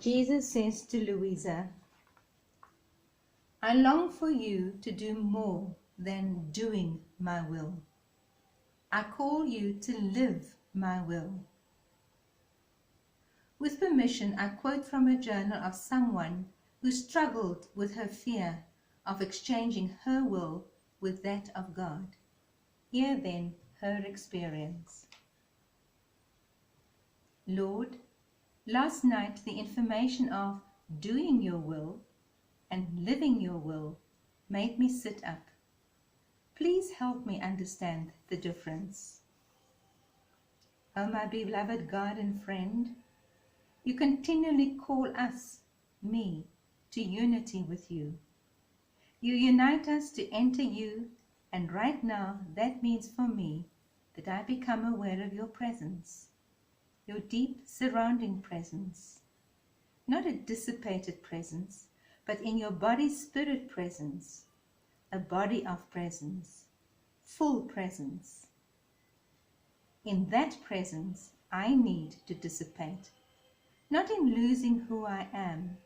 Jesus says to Louisa, I long for you to do more than doing my will. I call you to live my will. With permission, I quote from a journal of someone who struggled with her fear of exchanging her will with that of God. Hear then her experience. Lord, last night the information of doing your will and living your will made me sit up. Please help me understand the difference. Oh, my beloved God and friend, you continually call us, me, to unity with you. You unite us to enter you, and right now that means for me that I become aware of your presence, your deep surrounding presence, not a dissipated presence, but in your body-spirit presence, a body of presence, full presence. In that presence, I need to dissipate, not in losing who I am,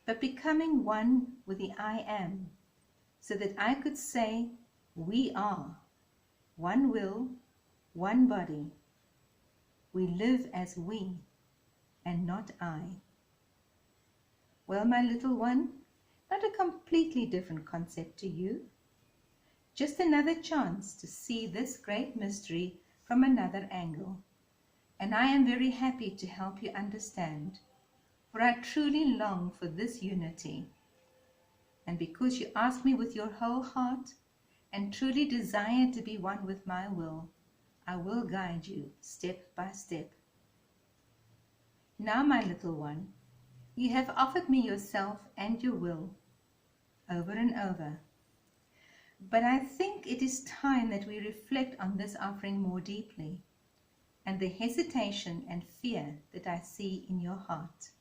but becoming one with the I am, so that I could say, we are one will, one body. We live as we, and not I. Well, my little one, not a completely different concept to you. Just another chance to see this great mystery from another angle. And I am very happy to help you understand, for I truly long for this unity. And because you ask me with your whole heart and truly desire to be one with my will, I will guide you step by step. Now, my little one, you have offered me yourself and your will over and over. But I think it is time that we reflect on this offering more deeply and the hesitation and fear that I see in your heart.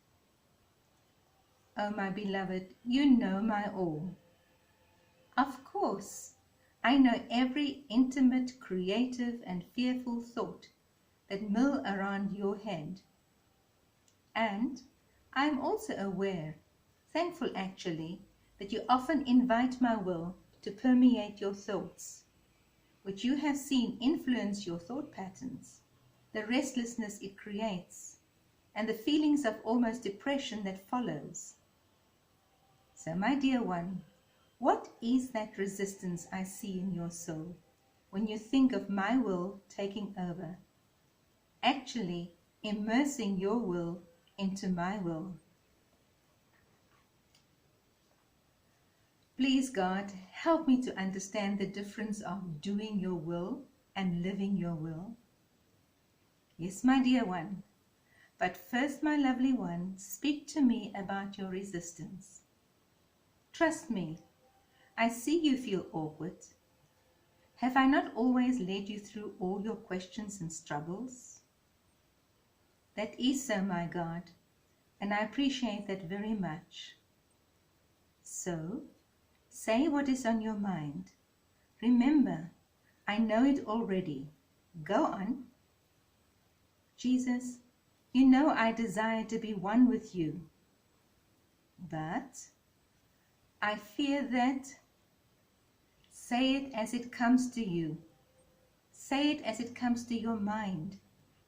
Oh, my beloved, you know my all. Of course, I know every intimate, creative, and fearful thought that mill around your head. And I am also aware, thankful actually, that you often invite my will to permeate your thoughts, which you have seen influence your thought patterns, the restlessness it creates, and the feelings of almost depression that follows. So, my dear one, what is that resistance I see in your soul when you think of my will taking over, actually immersing your will into my will? Please, God, help me to understand the difference of doing your will and living your will. Yes, my dear one, but first, my lovely one, speak to me about your resistance. Trust me, I see you feel awkward. Have I not always led you through all your questions and struggles? That is so, my God, and I appreciate that very much. So, say what is on your mind. Remember, I know it already. Go on. Jesus, you know I desire to be one with you, but I fear that. Say it as it comes to you. Say it as it comes to your mind.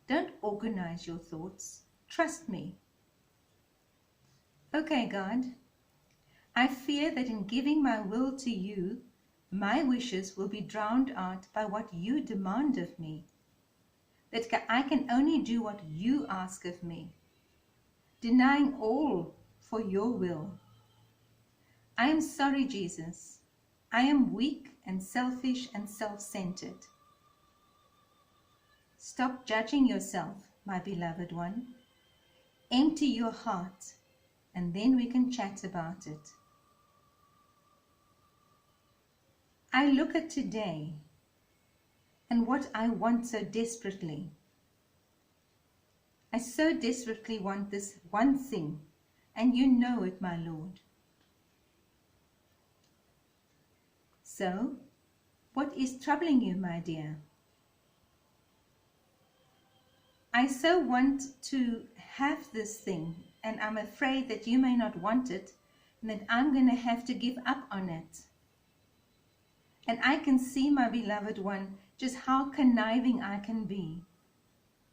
Don't organize your thoughts. Trust me. Okay, God. I fear that in giving my will to you, my wishes will be drowned out by what you demand of me. That I can only do what you ask of me, denying all for your will. I am sorry, Jesus. I am weak and selfish and self-centered. Stop judging yourself, my beloved one. Empty your heart, and then we can chat about it. I look at today and what I want so desperately. I so desperately want this one thing, and you know it, my Lord. So, what is troubling you, my dear? I so want to have this thing and I'm afraid that you may not want it, and that I'm going to have to give up on it. And I can see, my beloved one, just how conniving I can be,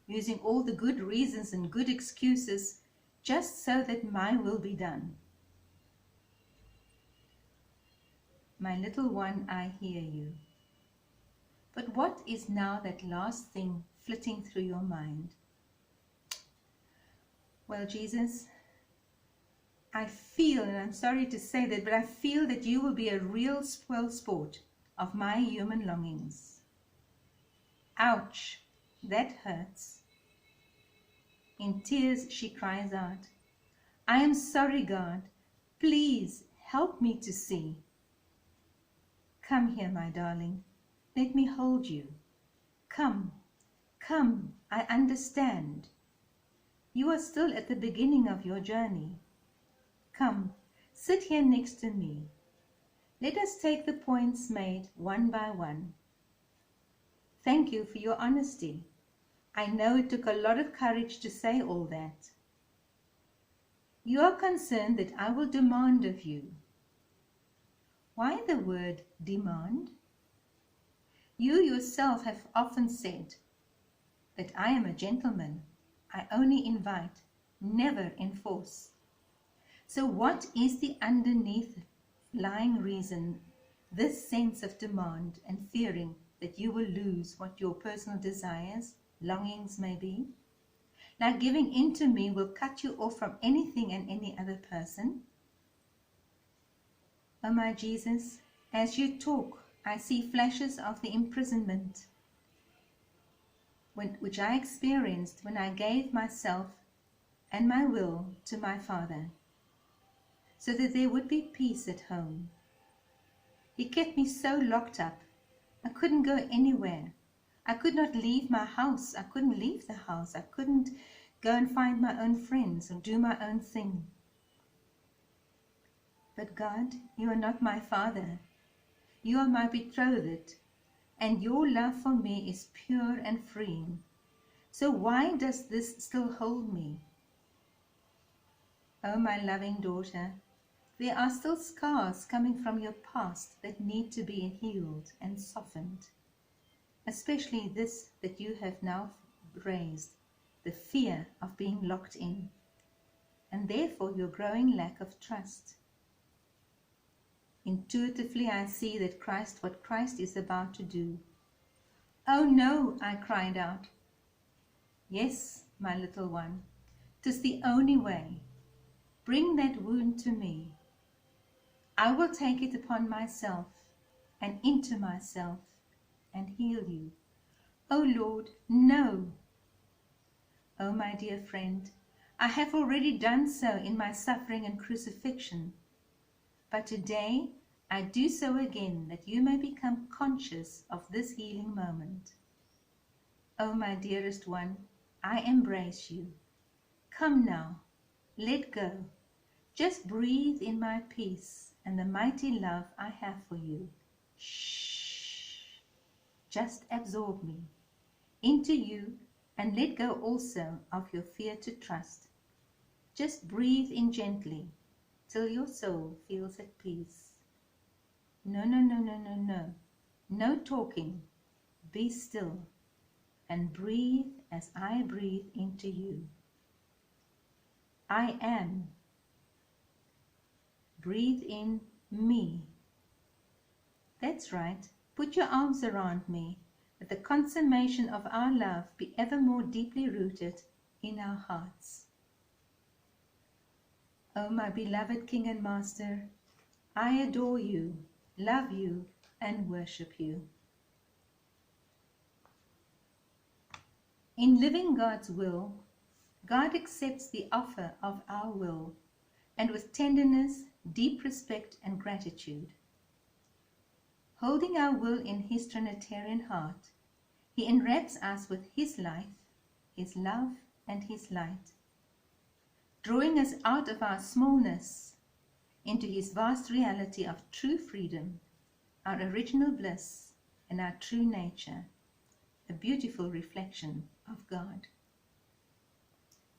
using all the good reasons and good excuses just so that my will be done. My little one, I hear you. But what is now that last thing flitting through your mind? Well, Jesus, I feel, and I'm sorry to say that, but I feel that you will be a real spoil sport of my human longings. Ouch, that hurts. In tears she cries out, I am sorry, God. Please help me to see. Come here, my darling. Let me hold you. Come, come, I understand. You are still at the beginning of your journey. Come, sit here next to me. Let us take the points made one by one. Thank you for your honesty. I know it took a lot of courage to say all that. You are concerned that I will demand of you. Why the word demand? You yourself have often said that I am a gentleman. I only invite, never enforce. So what is the underneath lying reason, this sense of demand and fearing that you will lose what your personal desires, longings may be? Like giving in to me will cut you off from anything and any other person? Oh my Jesus, as you talk, I see flashes of the imprisonment which I experienced when I gave myself and my will to my Father, so that there would be peace at home. He kept me so locked up, I couldn't go anywhere. I could not leave my house. I couldn't leave the house. I couldn't go and find my own friends or do my own thing. But God, you are not my Father. You are my betrothed, and your love for me is pure and free. So why does this still hold me? Oh, my loving daughter, there are still scars coming from your past that need to be healed and softened, especially this that you have now raised, the fear of being locked in, and therefore your growing lack of trust. Intuitively I see that what Christ is about to do. Oh no, I cried out. Yes, my little one, 'tis the only way. Bring that wound to me. I will take it upon myself and into myself and heal you. Oh Lord, no. Oh my dear friend, I have already done so in my suffering and crucifixion. But today I do so again that you may become conscious of this healing moment. Oh my dearest one, I embrace you. Come now, let go. Just breathe in my peace and the mighty love I have for you. Shh. Just absorb me into you and let go also of your fear to trust. Just breathe in gently till your soul feels at peace. No, no, no, no, no, no. No talking. Be still and breathe as I breathe into you. I am. Breathe in me. That's right. Put your arms around me, that the consummation of our love be ever more deeply rooted in our hearts. O my beloved King and Master, I adore you, love you, and worship you. In living God's will, God accepts the offer of our will, and with tenderness, deep respect, and gratitude. Holding our will in his Trinitarian heart, he enwraps us with his life, his love, and his light, drawing us out of our smallness into his vast reality of true freedom, our original bliss, and our true nature, a beautiful reflection of God.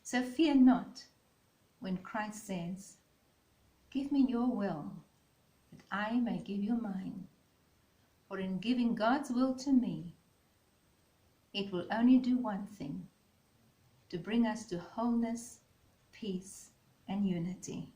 So fear not, when Christ says, "Give me your will, that I may give you mine." For in giving God's will to me, it will only do one thing, to bring us to wholeness, peace, and unity.